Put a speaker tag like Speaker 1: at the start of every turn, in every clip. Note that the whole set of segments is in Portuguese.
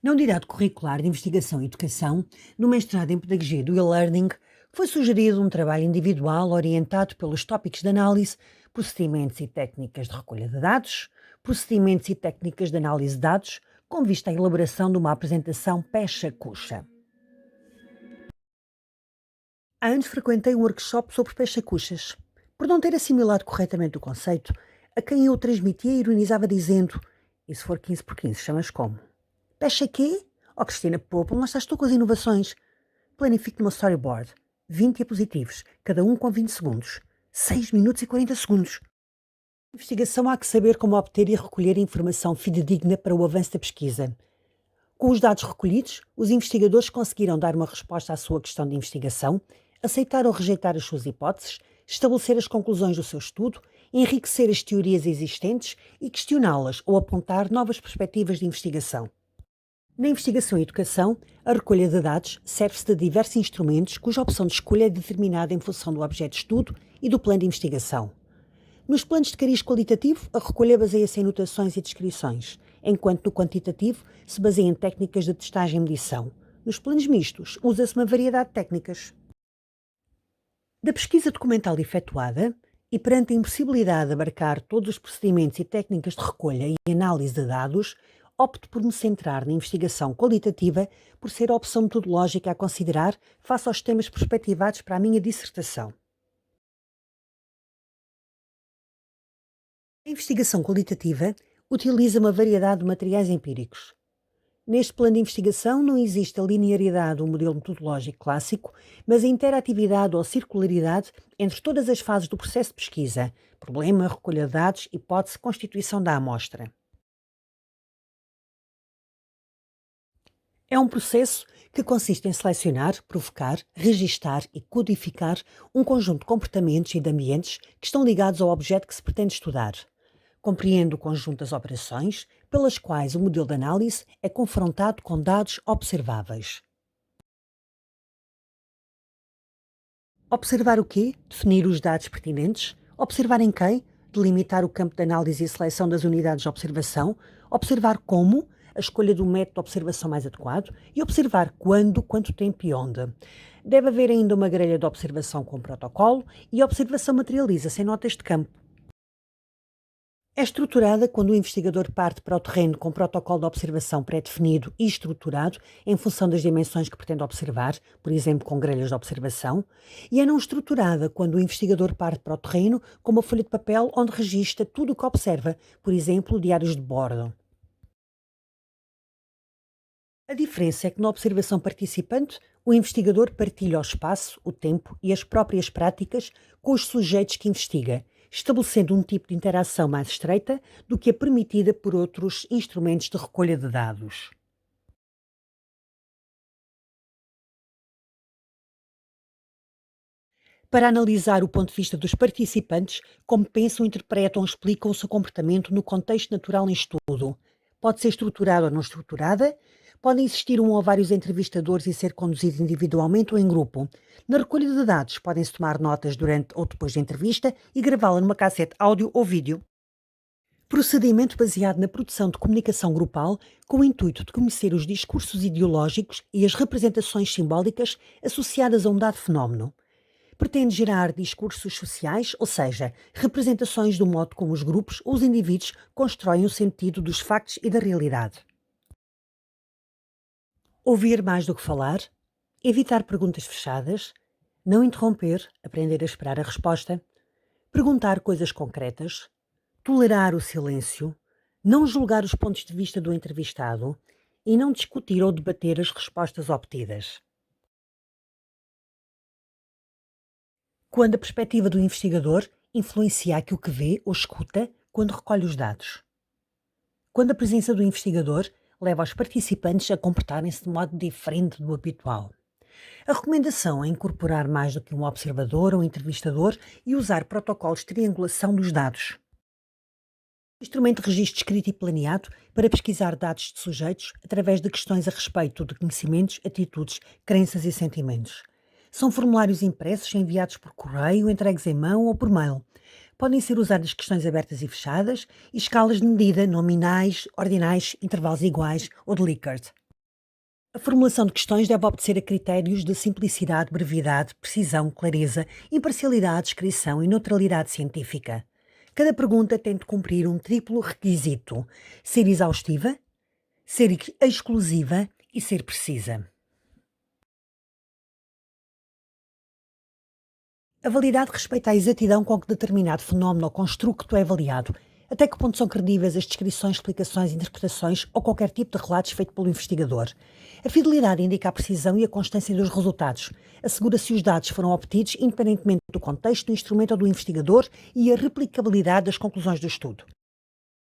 Speaker 1: Na unidade curricular de Investigação e Educação, no mestrado em Pedagogia do e-Learning, foi sugerido um trabalho individual orientado pelos tópicos de análise, procedimentos e técnicas de recolha de dados, procedimentos e técnicas de análise de dados, com vista à elaboração de uma apresentação pecha-coxa. Há anos frequentei um workshop sobre pecha-coxas. Por não ter assimilado corretamente o conceito, a quem eu o transmitia ironizava dizendo: e se for 15 por 15, chamas como? Pecha quê? Oh, Cristina, poupa, lá estás tu com as inovações. Planifique no storyboard. 20 diapositivos, cada um com 20 segundos. 6 minutos e 40 segundos. Investigação há que saber como obter e recolher informação fidedigna para o avanço da pesquisa. Com os dados recolhidos, os investigadores conseguiram dar uma resposta à sua questão de investigação, aceitar ou rejeitar as suas hipóteses, estabelecer as conclusões do seu estudo, enriquecer as teorias existentes e questioná-las ou apontar novas perspectivas de investigação. Na investigação e educação, a recolha de dados serve-se de diversos instrumentos cuja opção de escolha é determinada em função do objeto de estudo e do plano de investigação. Nos planos de cariz qualitativo, a recolha baseia-se em notações e descrições, enquanto no quantitativo se baseia em técnicas de testagem e medição. Nos planos mistos, usa-se uma variedade de técnicas. Da pesquisa documental efetuada, e perante a impossibilidade de abarcar todos os procedimentos e técnicas de recolha e análise de dados, opto por me centrar na investigação qualitativa por ser a opção metodológica a considerar face aos temas perspectivados para a minha dissertação. A investigação qualitativa utiliza uma variedade de materiais empíricos. Neste plano de investigação não existe a linearidade do modelo metodológico clássico, mas a interatividade ou circularidade entre todas as fases do processo de pesquisa: problema, recolha de dados, hipótese, constituição da amostra. É um processo que consiste em selecionar, provocar, registar e codificar um conjunto de comportamentos e de ambientes que estão ligados ao objeto que se pretende estudar. Compreende o conjunto das operações pelas quais o modelo de análise é confrontado com dados observáveis. Observar o quê? Definir os dados pertinentes. Observar em quem? Delimitar o campo de análise e seleção das unidades de observação. Observar como? A escolha do método de observação mais adequado. E observar quando, quanto tempo e onde. Deve haver ainda uma grelha de observação com protocolo e a observação materializa-se em notas de campo. É estruturada quando o investigador parte para o terreno com protocolo de observação pré-definido e estruturado em função das dimensões que pretende observar, por exemplo, com grelhas de observação, e é não estruturada quando o investigador parte para o terreno com uma folha de papel onde registra tudo o que observa, por exemplo, diários de bordo. A diferença é que na observação participante, o investigador partilha o espaço, o tempo e as próprias práticas com os sujeitos que investiga, estabelecendo um tipo de interação mais estreita do que a permitida por outros instrumentos de recolha de dados. Para analisar o ponto de vista dos participantes, como pensam, interpretam ou explicam o seu comportamento no contexto natural em estudo. Pode ser estruturada ou não estruturada, podem existir um ou vários entrevistadores e ser conduzido individualmente ou em grupo. Na recolha de dados, podem-se tomar notas durante ou depois da entrevista e gravá-la numa cassete áudio ou vídeo. Procedimento baseado na produção de comunicação grupal com o intuito de conhecer os discursos ideológicos e as representações simbólicas associadas a um dado fenómeno. Pretende gerar discursos sociais, ou seja, representações do modo como os grupos ou os indivíduos constroem o sentido dos factos e da realidade. Ouvir mais do que falar, evitar perguntas fechadas, não interromper, aprender a esperar a resposta, perguntar coisas concretas, tolerar o silêncio, não julgar os pontos de vista do entrevistado e não discutir ou debater as respostas obtidas. Quando a perspectiva do investigador influencia aquilo que vê ou escuta quando recolhe os dados. Quando a presença do investigador leva os participantes a comportarem-se de modo diferente do habitual. A recomendação é incorporar mais do que um observador ou entrevistador e usar protocolos de triangulação dos dados. Instrumento de registro escrito e planeado para pesquisar dados de sujeitos através de questões a respeito de conhecimentos, atitudes, crenças e sentimentos. São formulários impressos enviados por correio, entregues em mão ou por mail. Podem ser usadas questões abertas e fechadas e escalas de medida nominais, ordinais, intervalos iguais ou de Likert. A formulação de questões deve obedecer a critérios de simplicidade, brevidade, precisão, clareza, imparcialidade, descrição e neutralidade científica. Cada pergunta tem de cumprir um triplo requisito: ser exaustiva, ser exclusiva e ser precisa. A validade respeita a exatidão com que determinado fenómeno ou construto é avaliado. Até que ponto são credíveis as descrições, explicações, interpretações ou qualquer tipo de relatos feito pelo investigador. A fidelidade indica a precisão e a constância dos resultados. Assegura se os dados foram obtidos independentemente do contexto, do instrumento ou do investigador e a replicabilidade das conclusões do estudo.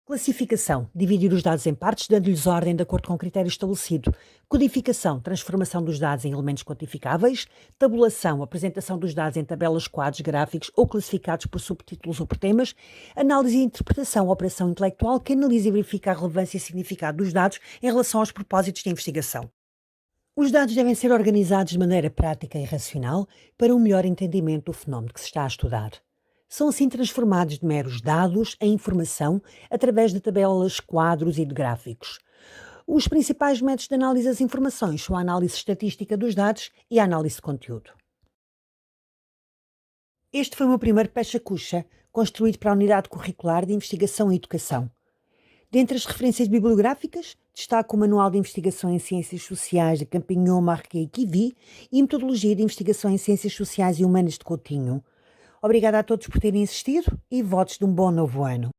Speaker 1: Classificação. Dividir os dados em partes, dando-lhes ordem de acordo com o critério estabelecido. Codificação. Transformação dos dados em elementos quantificáveis. Tabulação. Apresentação dos dados em tabelas, quadros, gráficos ou classificados por subtítulos ou por temas. Análise e interpretação. Operação intelectual que analisa e verifica a relevância e significado dos dados em relação aos propósitos de investigação. Os dados devem ser organizados de maneira prática e racional para um melhor entendimento do fenómeno que se está a estudar. São assim transformados de meros dados em informação através de tabelas, quadros e de gráficos. Os principais métodos de análise das informações são a análise estatística dos dados e a análise de conteúdo. Este foi o meu primeiro Pecha-Kucha, construído para a Unidade Curricular de Investigação e Educação. Dentre as referências bibliográficas, destaco o Manual de Investigação em Ciências Sociais de Campignon, Marquet e Kivi e Metodologia de Investigação em Ciências Sociais e Humanas de Coutinho. Obrigada a todos por terem assistido e votos de um bom novo ano.